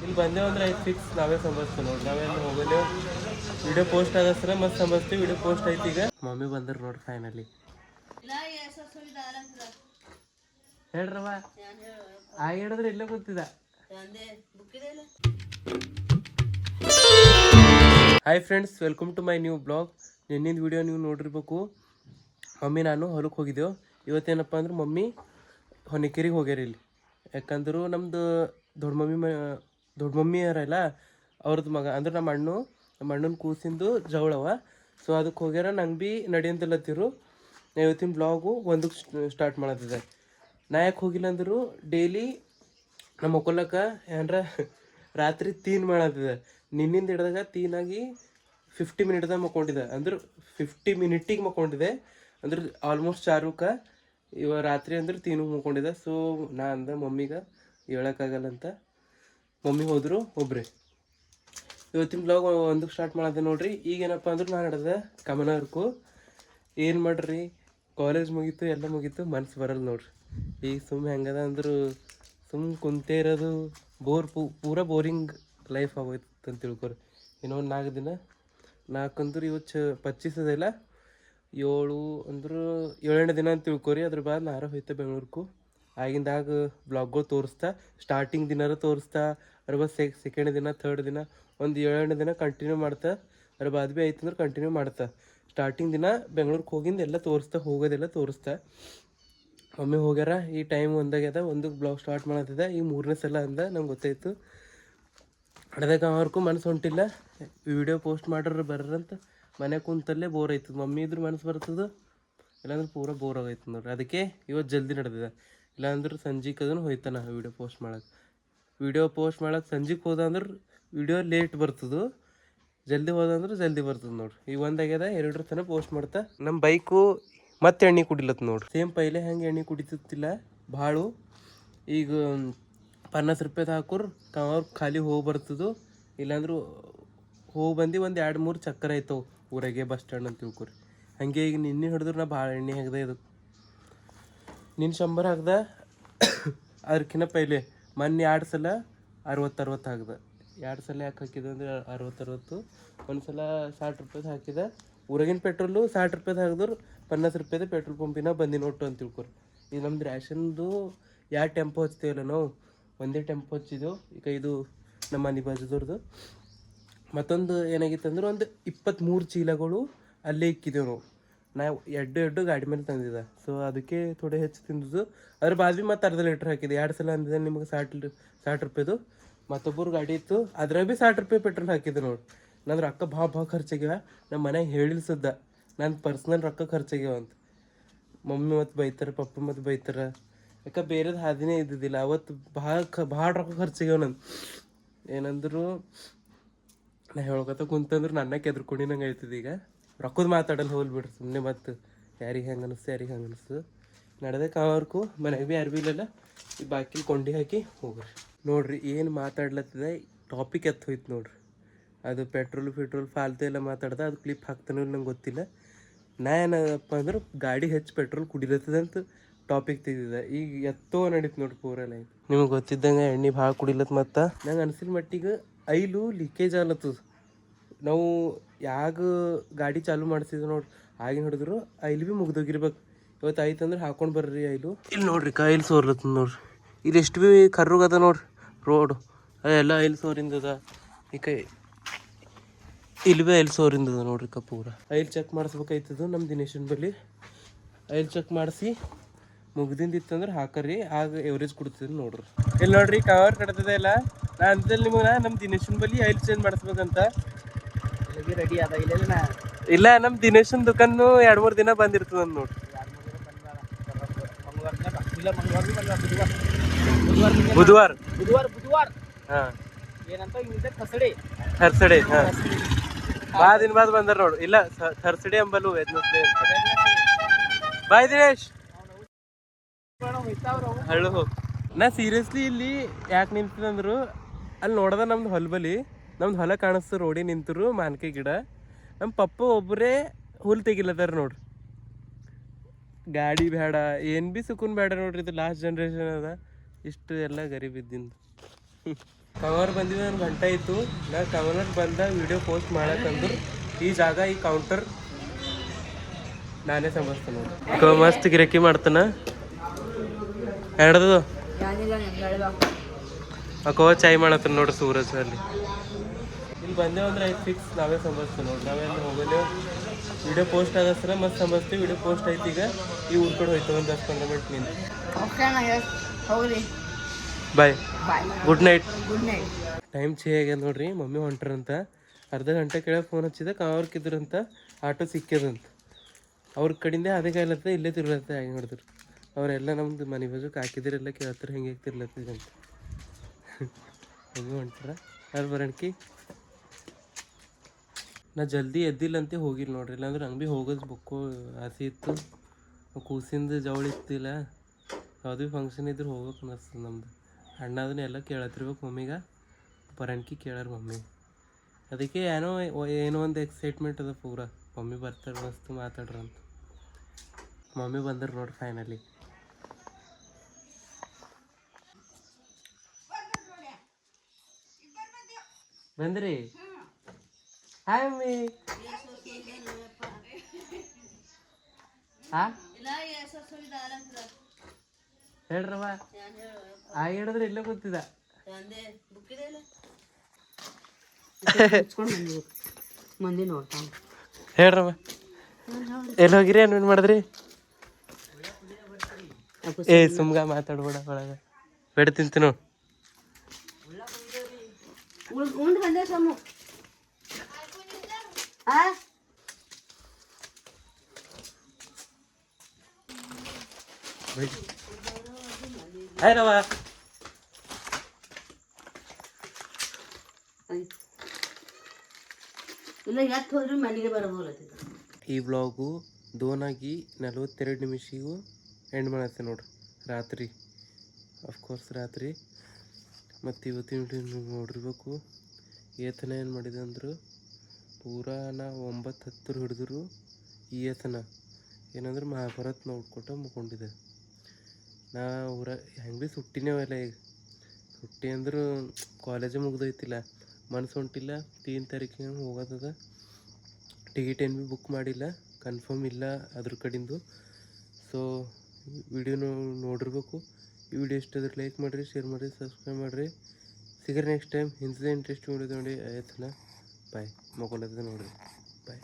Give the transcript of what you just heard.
ಇಲ್ಲಿ ಬಂದೇವು ಅಂದ್ರೆ ಐದು ಫಿಕ್ಸ್ ನಾವೇ ಸಂಭಾಳಿಸ್ತೀವಿ ನೋಡಿ. ನಾವೇನು ಹೋಗಲೇವು. ವಿಡಿಯೋ ಪೋಸ್ಟ್ ಆದ ಸರ ಮತ್ತೆ ಸಂಭಾಳಿಸ್ತೀವಿ. ವಿಡಿಯೋ ಪೋಸ್ಟ್ ಐತಿ ಈಗ. ಮಮ್ಮಿ ಬಂದ್ರೆ ನೋಡಿ ಫೈನಲಿ. ಹೇಳ್ರವ ಆಗ ಹೇಳಿದ್ರೆ ಇಲ್ಲೇ ಕೂತಿದ್ದ. Hi friends, welcome to my new blog. ನಿನ್ನಿಂದ ವಿಡಿಯೋ ನೀವು ನೋಡಿರ್ಬೇಕು. ಮಮ್ಮಿ ನಾನು ಹೊಲಕ್ಕೆ ಹೋಗಿದ್ದೆವು. ಇವತ್ತೇನಪ್ಪ ಅಂದ್ರೆ ಮಮ್ಮಿ ಹೊನಿಕೆರಿಗೆ ಹೋಗ್ಯಾರ ಇಲ್ಲಿ. ಯಾಕಂದ್ರೆ ನಮ್ಮದು ದೊಡ್ಡ ಮಮ್ಮಿ ಯಾರಲ್ಲ ಅವ್ರದ್ದು ಮಗ ಅಂದ್ರೆ ನಮ್ಮ ಅಣ್ಣನ ಕೂಸಿಂದು ಜವಳವ. ಸೊ ಅದಕ್ಕೆ ಹೋಗ್ಯಾರ. ನಂಗೆ ಭೀ ನಡಿಯಂತಲ್ಲತ್ತಿರು. ಇವತ್ತಿನ ಬ್ಲಾಗು ಒಂದಕ್ಕೆ ಸ್ಟಾರ್ಟ್ ಮಾಡತ್ತಿದೆ. ನಾ ಯಾಕೆ ಹೋಗಿಲ್ಲ ಅಂದರು ಡೈಲಿ ನಮ್ಮ ಮಕ್ಕೊಲ್ಲಕ್ಕ ಏನಾರ ರಾತ್ರಿ ತೀನ್ ಮಾಡತ್ತಿದೆ. ನಿನ್ನಿಂದ ಹಿಡ್ದಾಗ ತೀನಾಗಿ 50 ಮಿನಿಟ್ದಾಗ ಮಕ್ಕೊಂಡಿದ್ದೆ. ಅಂದ್ರೆ 50 ಮಿನಿಟಿಗೆ ಮಕ್ಕೊಂಡಿದ್ದೆ. ಅಂದ್ರೆ ಆಲ್ಮೋಸ್ಟ್ 4ಕ್ಕೆ ರಾತ್ರಿ ಅಂದ್ರೆ ತೀನಿಗೆ ಮಕ್ಕೊಂಡಿದ್ದೆ. ಸೊ ನಾ ಅಂದೆ ಮಮ್ಮಿಗೆ ಹೇಳೋಕ್ಕಾಗಲ್ಲ ಅಂತ. ಮಮ್ಮಿ ಹೋದರು ಒಬ್ರೆ. ಇವತ್ತಿನ ಬ್ಲಾಗ್ ಒಂದಕ್ಕೆ ಸ್ಟಾರ್ಟ್ ಮಾಡತ್ತೆ ನೋಡ್ರಿ. ಈಗೇನಪ್ಪ ಅಂದ್ರೆ ನಾನು ನಡೆದೆ ಕಮನವರ್ಕು. ಏನು ಮಾಡ್ರಿ, ಕಾಲೇಜ್ ಮುಗೀತು, ಎಲ್ಲ ಮುಗೀತು, ಮನ್ಸು ಬರಲ್ಲ ನೋಡ್ರಿ. ಈಗ ಸುಮ್ಮನೆ ಹೆಂಗದ ಅಂದ್ರು ಸುಮ್ಮನೆ ಕುಂತೇ ಇರೋದು ಪೂರ ಬೋರಿಂಗ್ ಲೈಫ್ ಆಗೋಯ್ತು ಅಂತ ತಿಳ್ಕೊರಿ. ಇನ್ನೊಂದು 4 ದಿನ 4 ಅಂದ್ರೆ ಇವತ್ತು 25 ಅದಲ್ಲ, 7 ಅಂದ್ರೆ 7ನೇ ದಿನ ಅಂತ ತಿಳ್ಕೊರಿ. ಅದ್ರ ಬಾದ್ ನಾರ ಹೋಯ್ತಾ ಬೆಂಗ್ಳೂರ್ಗೂ. ಆಗಿಂದಾಗ ಬ್ಲಾಗ್ಗಳು ತೋರಿಸ್ತಾ, ಸ್ಟಾರ್ಟಿಂಗ್ ದಿನಾರ ತೋರಿಸ್ತಾ, ಅದ್ರ ಬಾದ್ ಸೆಕೆಂಡ್ ದಿನ, ಥರ್ಡ್ ದಿನ, ಒಂದು 7ನೇ ದಿನ ಕಂಟಿನ್ಯೂ ಮಾಡ್ತಾ, ಅದ್ರ ಬಾದ್ ಭೀ ಆಯ್ತು ಅಂದ್ರೆ ಕಂಟಿನ್ಯೂ ಮಾಡ್ತಾ. ಸ್ಟಾರ್ಟಿಂಗ್ ದಿನ ಬೆಂಗ್ಳೂರಿಗೆ ಹೋಗಿಂದ ಎಲ್ಲ ತೋರಿಸ್ತಾ, ಹೋಗೋದೆಲ್ಲ ತೋರಿಸ್ತಾ. ಒಮ್ಮೆ ಹೋಗ್ಯಾರ. ಈ ಟೈಮ್ ಒಂದಾಗ್ಯದ, ಒಂದಕ್ಕೆ ಬ್ಲಾಗ್ ಸ್ಟಾರ್ಟ್ ಮಾಡತ್ತಿದೆ. ಈ 3ನೇ ಸಲ ಅಂದ ನಂಗೆ ಗೊತ್ತಾಯ್ತು. ಹಡ್ದಾಗ ಅವ್ರಿಗೂ ಮನಸ್ಸು ಹೊಂಟಿಲ್ಲ, ವಿಡಿಯೋ ಪೋಸ್ಟ್ ಮಾಡ್ರೆ ಬರ್ರಂತ. ಮನೆ ಕುಂತಲ್ಲೇ ಬೋರ್ ಆಯ್ತದ. ಮಮ್ಮಿ ಇದ್ರೆ ಮನಸ್ಸು ಬರ್ತದೆ, ಇಲ್ಲಾಂದ್ರೆ ಪೂರ ಬೋರ್ ಆಗೈತೆ ನೋಡ್ರಿ. ಅದಕ್ಕೆ ಇವತ್ತು ಜಲ್ದಿ ನಡೆದಿದೆ. ಇಲ್ಲಾಂದ್ರೆ ಸಂಜೆಗೆ ಅದನ್ನು ಹೋಯ್ತಾನ ವಿಡಿಯೋ ಪೋಸ್ಟ್ ಮಾಡಕ್ಕೆ. ಸಂಜೆಗೆ ಹೋದ ಅಂದ್ರೆ ವಿಡಿಯೋ ಲೇಟ್ ಬರ್ತದೆ, ಜಲ್ದಿ ಹೋದಂದ್ರೆ ಜಲ್ದಿ ಬರ್ತದೆ ನೋಡ್ರಿ. ಈಗ ಒಂದಾಗ್ಯದ 2 ತನಕ ಪೋಸ್ಟ್ ಮಾಡ್ತಾ. ನಮ್ಮ ಬೈಕು ಮತ್ತೆ ಎಣ್ಣೆ ಕುಡಿಲತ್ತು ನೋಡ್ರಿ. ಸೇಮ್ ಪೈಲೆ ಹೆಂಗೆ ಎಣ್ಣೆ ಕುಡಿತಿತ್ತಿಲ್ಲ ಭಾಳು. ಈಗ 50 ರೂಪಾಯ್ದು ಹಾಕೋರು ಅವ್ರು ಖಾಲಿ ಹೋಗಿ ಬರ್ತದೆ. ಇಲ್ಲಾಂದ್ರೆ ಹೋಗಿ ಬಂದು ಒಂದು 2-3 ಚಕ್ಕರ್ ಆಯ್ತವು ಊರಾಗೆ ಬಸ್ ಸ್ಟ್ಯಾಂಡ್ ಅಂತ ತಿಳ್ಕೊರಿ. ಹಾಗೆ ಈಗ ನಿನ್ನೆ ಹಿಡಿದ್ರು ನಾ ಭಾಳ ಎಣ್ಣೆ ಹಾಕ್ದೆ. ಇದು ನಿನ್ನ 100 ಹಾಕ್ದೆ. ಅದಕ್ಕಿಂತ ಪೈಲೆ ಮೊನ್ನೆ 2 ಸಲ 60 ಹಾಕ್ದೆ. 2 ಸಲ ಯಾಕೆ ಹಾಕಿದೆ ಅಂದರೆ 60 ಒಂದು ಸಲ 60 ರೂಪಾಯ್ದು ಹಾಕಿದೆ. ಊರಾಗಿನ ಪೆಟ್ರೋಲು 60 ರೂಪಾಯ್ದು ಹಾಕಿದ್ರು 50 ರೂಪಾಯ್ದು ಪೆಟ್ರೋಲ್ ಪಂಪಿನ ಬಂದು ನೋಟು ಅಂತ ತಿಳ್ಕೊರಿ. ಈಗ ನಮ್ದು ರ್ಯಾಷನ್ದು 2 ಟೆಂಪೋ ಹಚ್ತೀವಲ್ಲ ನಾವು, ಒಂದೇ ಟೆಂಪೋ ಹಚ್ಚಿದ್ದೆವು. ಈಗ ಇದು ನಮ್ಮ ಮನೆ ಬಾಜುದವ್ರದ್ದು. ಮತ್ತೊಂದು ಏನಾಗಿತ್ತು ಅಂದ್ರೆ ಒಂದು 23 ಚೀಲಗಳು ಅಲ್ಲೇ ಇಕ್ಕಿದ್ದೆವು ನಾವು ಎಡ್ಡು ಗಾಡಿ ಮೇಲೆ ತಂದಿದ್ದೆ. ಸೊ ಅದಕ್ಕೆ ಥೋಡೆ ಹೆಚ್ಚು ತಿಂದಿದ್ದು. ಅದ್ರ ಬಾಜು ಮತ್ತು ಅರ್ಧ ಲೀಟ್ರ್ ಹಾಕಿದೆ. 2 ಸಲ ಅಂದಿದ್ದೆ ನಿಮಗೆ 60 ರೂಪಾಯ್ದು. ಮತ್ತೊಬ್ಬರು ಗಾಡಿ ಇತ್ತು, ಅದ್ರಾಗ ಭೀ 60 ರೂಪಾಯಿ ಪೆಟ್ರೋಲ್ ಹಾಕಿದ್ದೆ ನೋಡಿ. ನಂದು ರೊಕ್ಕ ಭಾಳ ಖರ್ಚಾಗ್ಯಾವ. ನಮ್ಮ ಮನೆಗೆ ಹೇಳಿಲ್ಸದ್ದ ನನ್ನ ಪರ್ಸ್ನಲ್ ರೊಕ್ಕ ಖರ್ಚಾಗ್ಯಾವ ಅಂತ. ಮಮ್ಮಿ ಮತ್ತು ಬೈತಾರೆ, ಪಪ್ಪ ಮತ್ತು ಬೈತಾರೆ. ಯಾಕೆ ಬೇರೆದು ಹಾದಿನೇ ಇದ್ದಿದ್ದಿಲ್ಲ. ಅವತ್ತು ಭಾಳ ರೊಕ್ಕ ಖರ್ಚಾಗ್ಯಾವ ನಂದು. ಏನಂದ್ರು ನಾ ಹೇಳ್ಕೊತ ಕುಂತಂದ್ರೆ ನನ್ನ ಕೆದ್ರಕೊಂಡು ನಂಗೆ ಆಯ್ತದ. ಈಗ ರೊಕ್ಕದ ಮಾತಾಡಲ್ಲ, ಹೋಗ್ಬಿಡ್ರಿ ಸುಮ್ಮನೆ. ಮತ್ತು ಯಾರಿಗೆ ಹೆಂಗೆ ಅನಿಸ್ತು ನಡೆದೇ ಕಾವರ್ಕು. ಮನೆಗೆ ಭೀ ಯಾರು ಭೀ ಇಲ್ಲಲ್ಲ. ಈ ಬಾಕಿಲ್ ಕೊಂಡಿ ಹಾಕಿ ಹೋಗ್ರಿ ನೋಡ್ರಿ. ಏನು ಮಾತಾಡ್ಲತ್ತಿದೆ ಟಾಪಿಕ್ ಎತ್ತು ಹೋಯ್ತು ನೋಡ್ರಿ. ಅದು ಪೆಟ್ರೋಲ್ ಫಾಲ್ತು ಎಲ್ಲ ಮಾತಾಡ್ದೆ. ಅದು ಕ್ಲಿಪ್ ಹಾಕ್ತಾನೋ ನಂಗೆ ಗೊತ್ತಿಲ್ಲ. ನಾ ಏನಪ್ಪ ಅಂದ್ರೆ ಗಾಡಿ ಹೆಚ್ಚು ಪೆಟ್ರೋಲ್ ಕುಡಿಲತ್ತದಂತ ಟಾಪಿಕ್ ತೆಗೆದಿದೆ. ಈಗ ಎತ್ತೋ ನಡೀತು ನೋಡ್ರಿ ಪೂರ ಲೈನ್. ನಿಮಗೆ ಗೊತ್ತಿದ್ದಂಗೆ ಎಣ್ಣೆ ಭಾಳ ಕುಡಿಲತ್ತು. ಮತ್ತು ನಂಗೆ ಅನಿಸಿದ ಮಟ್ಟಿಗೆ ಐಲು ಲೀಕೇಜ್ ಆಗ್ಲತ್ತದ. ನಾವು ಯಾಗ ಗಾಡಿ ಚಾಲು ಮಾಡಿಸಿದ್ವಿ ನೋಡ್ರಿ, ಆಗಿನ ಹಿಡಿದ್ರು ಐಲ್ ಭೀ ಮುಗ್ದೋಗಿರ್ಬೇಕು. ಇವತ್ತು ಆಯ್ತು ಅಂದ್ರೆ ಹಾಕೊಂಡು ಬರ್ರಿ ಐಲು. ಇಲ್ಲಿ ನೋಡ್ರಿ ಕಾಯಿಲ್ ಸೋರ್ಲತ್ತದ ನೋಡ್ರಿ. ಇದು ಎಷ್ಟು ಭೀ ಕರ್ರುಗದ ನೋಡ್ರಿ ರೋಡು. ಅದೆಲ್ಲ ಐಲ್ ಸೋರಿಂದದ. ಈ ಕೈ ಇಲ್ಲಿ ಭೀ ಐಲ್ ಸೋರಿಂದದ ನೋಡ್ರಿ ಪೂರ. ಐಲ್ ಚೆಕ್ ಮಾಡಿಸ್ಬೇಕಾಯ್ತದ ನಮ್ಮ ದಿನೇಶನ ಬಳಿ. ಐಲ್ ಚೆಕ್ ಮಾಡಿಸಿ ಮುಗ್ದಿಂದಿತ್ತಂದ್ರೆ ಹಾಕರಿ, ಆಗ ಎವರೇಜ್ ಕೊಡ್ತಿದ್ರು ನೋಡ್ರಿ. ಇಲ್ಲಿ ನೋಡ್ರಿ ಕವರ್ ಕಟ್ತದೆ ಇಲ್ಲ. ನಾ ಅಂತಲ್ಲಿ ನಿಮಗೆ ನಮ್ಮ ದಿನೇಶನ ಬಳಿ ಐಲ್ ಚೇಂಜ್ ಮಾಡಿಸ್ಬೇಕಂತ ರೆಡಿ ಅದ. ಇಲ್ಲ ನಮ್ಮ ದಿನೇಶನ್ ದುಕಾನು 2-3 ದಿನ ಬಂದಿರ್ತದ ಅಂತ ನೋಡ್ರಿ. ಬುಧವಾರ ಹಾಂ ಏನಂತ ಥರ್ಸ್ಡೇ. ಹಾಂ ಭಾಳ ದಿನ ಬಾದ್ ಬಂದಾರ ನೋಡು. ಇಲ್ಲ ಥರ್ಸ್ಡೇ ಅಂಬಲು ವೆಡ್ನೆಸ್ಡೇ ಅಂತ. ಬಾಯ್ ದಿನೇಶ್ ಹಳ್ಳು ಹೋಗಿ. ನಾ ಸೀರಿಯಸ್ಲಿ ಇಲ್ಲಿ ಯಾಕೆ ನಿಂತಿದಂದ್ರು ಅಲ್ಲಿ ನೋಡ್ದ ನಮ್ದು ಹೊಲಬಲಿ. ನಮ್ದು ಹೊಲ ಕಾಣಿಸ್ತು ರೋಡಿ ನಿಂತರು ಮಾನ್ಕಾಯಿ ಗಿಡ. ನಮ್ಮ ಪಪ್ಪ ಒಬ್ಬರೇ ಹುಲ್ ತೆಗಿಲತ್ತಾರ ನೋಡ್ರಿ. ಗಾಡಿ ಬೇಡ, ಏನು ಭೀ ಸುಕೂನ್ ಬೇಡ ನೋಡ್ರಿ. ಇದು ಲಾಸ್ಟ್ ಜನ್ರೇಷನ್ ಅದ. ಇಷ್ಟು ಎಲ್ಲ ಗರೀಬ್ ಇದ್ದಿಂದ ಕವರ್ ಬಂದಿದ್ದು ಒಂದು ಗಂಟೆ ಆಯಿತು. ನಾ ಕವರ್ ಬಂದ ವಿಡಿಯೋ ಪೋಸ್ಟ್ ಮಾಡಕ್ಕಂದ್ರೆ ಈ ಜಾಗ ಈ ಕೌಂಟರ್ ನಾನೇ ಸಂಭಾಳಿಸ್ತೇನೆ ನೋಡಿ. ಮಸ್ತ್ ಗಿರಾಕಿ ಮಾಡ್ತಾನ ಎರಡದು ಅಕ್ಕವ ಚಾಯ್ ಮಾಡತ್ತಾನ ನೋಡ್ರಿ ಸೂರಜ್ ಅಲ್ಲಿ. ಇಲ್ಲಿ ಬಂದೇವು ಅಂದ್ರೆ ಐದು ಫಿಕ್ಸ್ ನಾವೇ ಸಂಭಾಳಿಸ್ತೇವೆ ನೋಡಿ. ನಾವೆಲ್ಲ ಹೋಗಲೇವು. ವಿಡಿಯೋ ಪೋಸ್ಟ್ ಆಗಸ್ರ ಮಸ್ತ್ ಸಂಭಾಳಿಸ್ತೀವಿ. ವಿಡಿಯೋ ಪೋಸ್ಟ್ ಆಯ್ತು. ಈಗ ಈ ಊರ್ ಕಡೆ ಹೋಯ್ತು ಒಂದು 10-15 ಮಿನಿಟ್ ನಿಂತು. Bye good night. ಟೈಮ್ ಚೇ ಆಗ್ಯದ ನೋಡ್ರಿ. ಮಮ್ಮಿ ಹೊಂಟ್ರಂತ. ಅರ್ಧ ಗಂಟೆ ಕೆಳಗೆ ಫೋನ್ ಹಚ್ಚಿದ ಕಾವರ್ಕಿದ್ರಂತ ಆಟೋ ಸಿಕ್ಕ್ಯದಂತ. ಅವ್ರ ಕಡೆಯಿಂದ ಅದೇ ಕಾಯ್ಲತ್ತ ಇಲ್ಲೇ ತಿರ್ಲತ್ತ ಹೆಂಗೆ ನೋಡಿದ್ರು. ಅವರೆಲ್ಲ ನಮ್ದು ಮನೆ ಬಾಜುಕ್ ಹಾಕಿದ್ರೆಲ್ಲ ಕೇಳ್ತಾರೆ ಹೆಂಗೆ ತಿರ್ಲತ್ತಿದಂತ. ಮಮ್ಮಿ ಹೊಂಟ್ರ ಅಲ್ಲಿ ಬರಣಕಿ. ನಾ ಜಲ್ದಿ ಎದ್ದಿಲ್ಲ ಅಂತ ಹೋಗಿಲ್ಲ ನೋಡ್ರಿ. ಇಲ್ಲಾಂದ್ರೆ ಹಂಗೆ ಭೀ ಹೋಗೋದು ಬುಕ್ಕು ಆಸೆ ಇತ್ತು. ಕೂಸಿಂದ ಜವಳಿ ಇತ್ತಿಲ್ಲ. ಯಾವುದೇ ಫಂಕ್ಷನ್ ಇದ್ರೆ ಹೋಗ್ಬೇಕು ಅನ್ನಿಸ್ತದೆ ನಮ್ದು. ಅಣ್ಣ ಅದನ್ನ ಎಲ್ಲ ಕೇಳತ್ತಿರ್ಬೇಕು ಮಮ್ಮಿಗೆ. ಬರಣಕಿ ಕೇಳಾರ ಮಮ್ಮಿ. ಅದಕ್ಕೆ ಏನೋ ಒಂದು ಎಕ್ಸೈಟ್ಮೆಂಟ್ ಅದ ಪೂರ. ಮಮ್ಮಿ ಬರ್ತಾರೆ ಮಸ್ತ್ ಮಾತಾಡ್ರ ಅಂತ. ಮಮ್ಮಿ ಬಂದ್ರೆ ನೋಡ್ರಿ ಫೈನಲಿ. ಬಂದ್ರಿ? Hi mummy. ಹಾಂ ಹೇಳ್ರವ. ಹೇಳಿದ್ರೆ ಇಲ್ಲೇ ಕೂತಿದ್ದ. ಮಂದಿ ನೋಡ್ತಾವ. ಹೇಳ್ರವ ಎಲ್ಲಿ ಹೋಗಿರಿ ಏನು ಮಾಡಿದ್ರಿ? ಏ ಸುಮ್ಗ ಮಾತಾಡ್ಬೇಡ ಒಳಗೆ ಬೇಡ ತಿಂತೀನು. ಉಂಡು ಬಂದೆ ಸೊಮ್ಮು. ಹಾಯ್ ರವ. ಇಲ್ಲ ಎತ್ತು ಹೋದ್ರೆ ಮನೆಗೆ ಬರಬಹುದು. ಈ ವ್ಲಾಗು 2:42 ನಿಮಿಷಿಗೂ ಎಂಡ್ ಮಾಡತ್ತೆ ನೋಡ್ರಿ. ರಾತ್ರಿ ಅಫ್ಕೋರ್ಸ್ ರಾತ್ರಿ. ಮತ್ತು ಇವತ್ತಿನ ವಿಡಿಯೋ ನೋಡಿರ್ಬೇಕು. ಏತನ ಏನು ಮಾಡಿದೆ ಅಂದ್ರೆ ಪೂರಾ ನಾ 9-10 ಹಿಡಿದ್ರು ಏತನ ಏನಂದ್ರೆ ಮಹಾಭಾರತ ನೋಡ್ಕೊತ ಮುಕ್ಕೊಂಡಿದ್ದೆ. ನಾ ಊರ ಹೆಂಗೆ ಭೀ ಸುಟ್ಟಿನೇವಲ್ಲ. ಈಗ ಸುಟ್ಟಿ ಅಂದ್ರೆ ಕಾಲೇಜೇ ಮುಗ್ದೋಯ್ತಿಲ್ಲ. ಮನ್ಸು ಹೊಂಟಿಲ್ಲ. 3 ತಾರೀಕಿಗೆ ಹೋಗೋದದ. ಟಿಕೆಟ್ ಏನು ಭೀ ಬುಕ್ ಮಾಡಿಲ್ಲ. ಕನ್ಫರ್ಮ್ ಇಲ್ಲ ಅದ್ರ ಕಡೆಂದು. So video ನೋಡಿರ್ಬೇಕು. ಈ ವಿಡಿಯೋ ಇಷ್ಟ ಆದ್ರೆ ಲೈಕ್ ಮಾಡಿರಿ, ಶೇರ್ ಮಾಡಿರಿ, ಸಬ್ಸ್ಕ್ರೈಬ್ ಮಾಡಿರಿ. ಸಿಗರಿ ನೆಕ್ಸ್ಟ್ ಟೈಮ್. ಇಂಥದೇ ಇಂಟ್ರೆಸ್ಟ್ ವಿಡಿಯೋ ನೋಡಿ ಆಯ್ತಲ್ಲ. ಬಾಯ್. ಮಕ್ಕೊಳ್ಳೋದು ನೋಡಿರಿ. ಬಾಯ್.